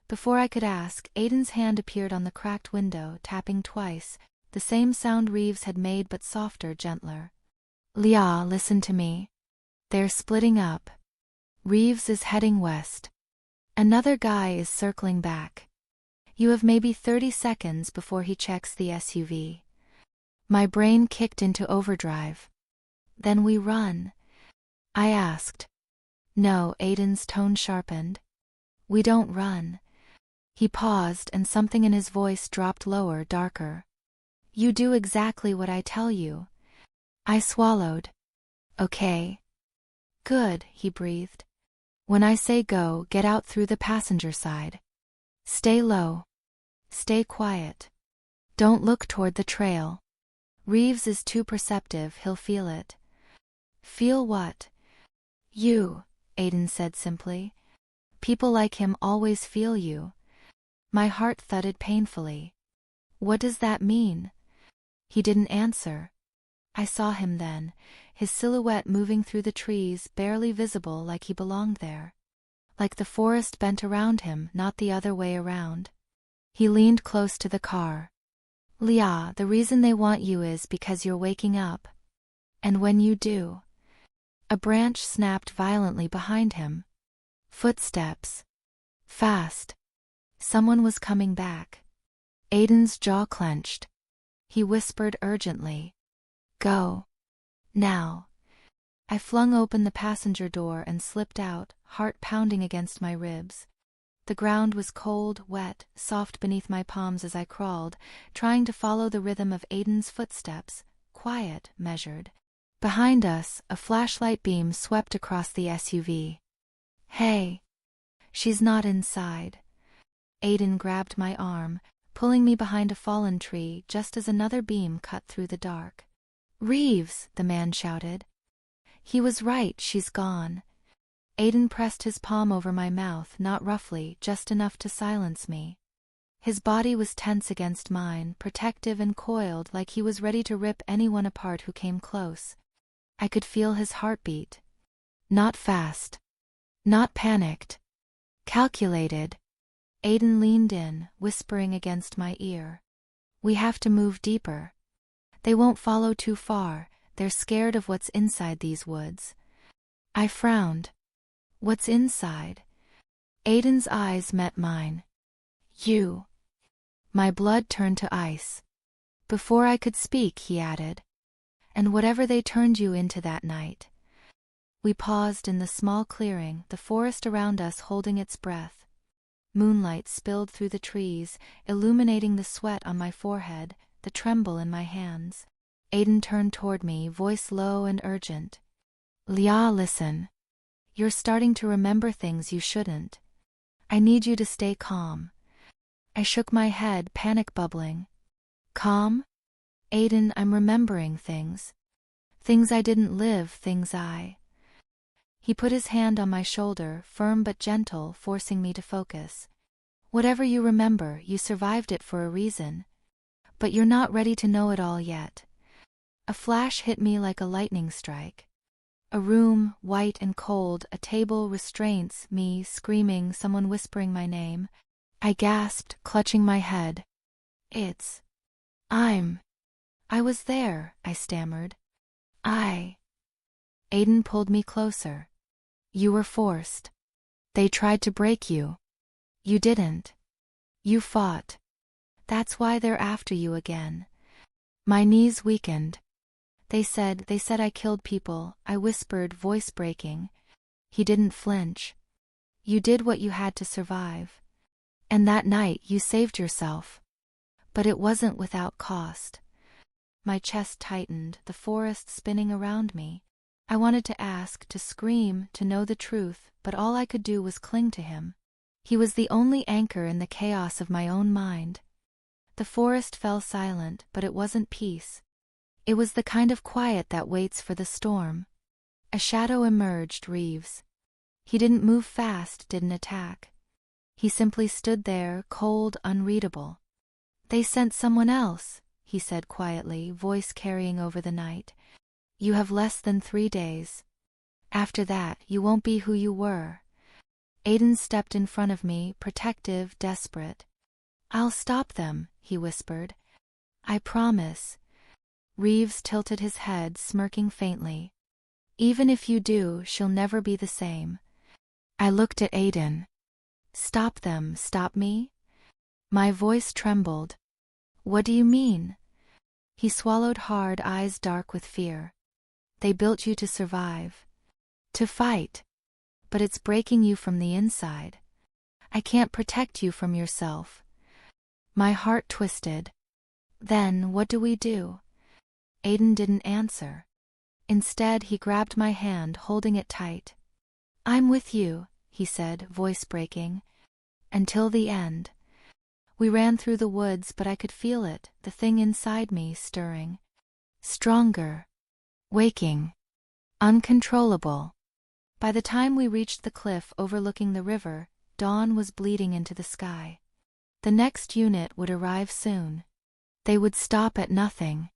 Before I could ask, Aiden's hand appeared on the cracked window, tapping twice, the same sound Reeves had made but softer, gentler. "Leah, listen to me. They're splitting up. Reeves is heading west. Another guy is circling back. You have maybe 30 seconds before he checks the SUV." My brain kicked into overdrive. "Then we run?" I asked. "No," Aiden's tone sharpened. "We don't run." He paused and something in his voice dropped lower, darker. "You do exactly what I tell you." I swallowed. "Okay." "Good," he breathed. "When I say go, get out through the passenger side. Stay low. Stay quiet. Don't look toward the trail. Reeves is too perceptive, he'll feel it." "Feel what?" "You," Aiden said simply. "People like him always feel you." My heart thudded painfully. "What does that mean?" He didn't answer. I saw him then, his silhouette moving through the trees, barely visible, like he belonged there. Like the forest bent around him, not the other way around. He leaned close to the car. "Leah, the reason they want you is because you're waking up. And when you do..." A branch snapped violently behind him. Footsteps. Fast. Someone was coming back. Aiden's jaw clenched. He whispered urgently, "Go. Now." I flung open the passenger door and slipped out, heart pounding against my ribs. The ground was cold, wet, soft beneath my palms as I crawled, trying to follow the rhythm of Aiden's footsteps, quiet, measured. Behind us, a flashlight beam swept across the SUV. "Hey. She's not inside." Aiden grabbed my arm, pulling me behind a fallen tree just as another beam cut through the dark. "Reeves!" the man shouted. He was right, she's gone. Aiden pressed his palm over my mouth, not roughly, just enough to silence me. His body was tense against mine, protective and coiled, like he was ready to rip anyone apart who came close. I could feel his heartbeat. Not fast. Not panicked. Calculated. Aiden leaned in, whispering against my ear. "We have to move deeper. They won't follow too far, they're scared of what's inside these woods." I frowned. "What's inside?" Aiden's eyes met mine. "You." My blood turned to ice. Before I could speak, he added, "And whatever they turned you into that night, We paused in the small clearing, the forest around us holding its breath. Moonlight spilled through the trees, illuminating the sweat on my forehead, the tremble in my hands. Aiden turned toward me, voice low and urgent. Leah, listen. You're starting to remember things you shouldn't. I need you to stay calm. I shook my head, panic bubbling. Calm? Aiden, I'm remembering things. Things I didn't live, things I... He put his hand on my shoulder, firm but gentle, forcing me to focus. Whatever you remember, you survived it for a reason. But you're not ready to know it all yet. A flash hit me like a lightning strike. A room, white and cold, a table, restraints, me, screaming, someone whispering my name. I gasped, clutching my head. I was there, I stammered. Aiden pulled me closer. You were forced. They tried to break you. You didn't. You fought. That's why they're after you again. My knees weakened. They said I killed people, I whispered, voice breaking. He didn't flinch. You did what you had to survive. And that night you saved yourself. But it wasn't without cost. My chest tightened, the forest spinning around me. I wanted to ask, to scream, to know the truth, but all I could do was cling to him. He was the only anchor in the chaos of my own mind. The forest fell silent, but it wasn't peace. It was the kind of quiet that waits for the storm. A shadow emerged, Reeves. He didn't move fast, didn't attack. He simply stood there, cold, unreadable. They sent someone else, he said quietly, voice carrying over the night. You have less than 3 days. After that, you won't be who you were. Aiden stepped in front of me, protective, desperate. I'll stop them, he whispered. I promise. Reeves tilted his head, smirking faintly. Even if you do, she'll never be the same. I looked at Aiden. Stop them, stop me? My voice trembled. What do you mean? He swallowed hard, eyes dark with fear. They built you to survive. To fight. But it's breaking you from the inside. I can't protect you from yourself. My heart twisted. Then, what do we do? Aiden didn't answer. Instead, he grabbed my hand, holding it tight. I'm with you, he said, voice breaking. Until the end. We ran through the woods, but I could feel it, the thing inside me stirring. Stronger. Waking. Uncontrollable. By the time we reached the cliff overlooking the river, dawn was bleeding into the sky. The next unit would arrive soon. They would stop at nothing.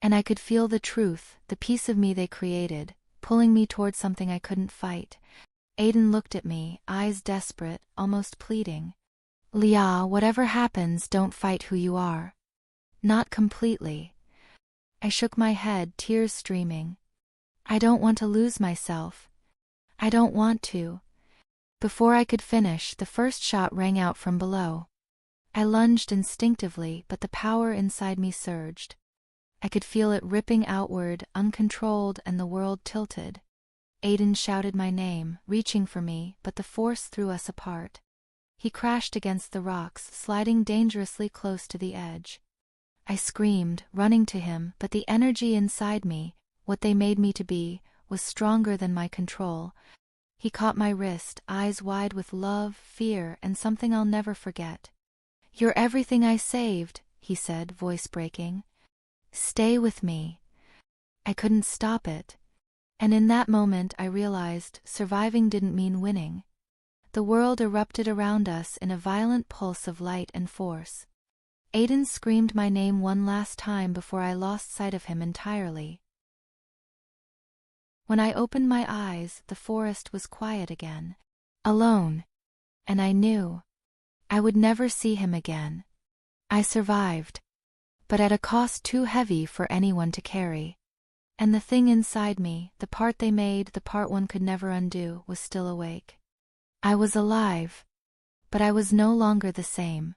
And I could feel the truth, the piece of me they created, pulling me toward something I couldn't fight. Aiden looked at me, eyes desperate, almost pleading. Leah, whatever happens, don't fight who you are. Not completely. I shook my head, tears streaming. I don't want to lose myself. I don't want to. Before I could finish, the first shot rang out from below. I lunged instinctively, but the power inside me surged. I could feel it ripping outward, uncontrolled, and the world tilted. Aiden shouted my name, reaching for me, but the force threw us apart. He crashed against the rocks, sliding dangerously close to the edge. I screamed, running to him, but the energy inside me, what they made me to be, was stronger than my control. He caught my wrist, eyes wide with love, fear, and something I'll never forget. You're everything I saved, he said, voice breaking. Stay with me. I couldn't stop it. And in that moment I realized surviving didn't mean winning. The world erupted around us in a violent pulse of light and force. Aiden screamed my name one last time before I lost sight of him entirely. When I opened my eyes, the forest was quiet again. Alone. And I knew I would never see him again. I survived. But at a cost too heavy for anyone to carry. And the thing inside me, the part they made, the part one could never undo, was still awake. I was alive. But I was no longer the same.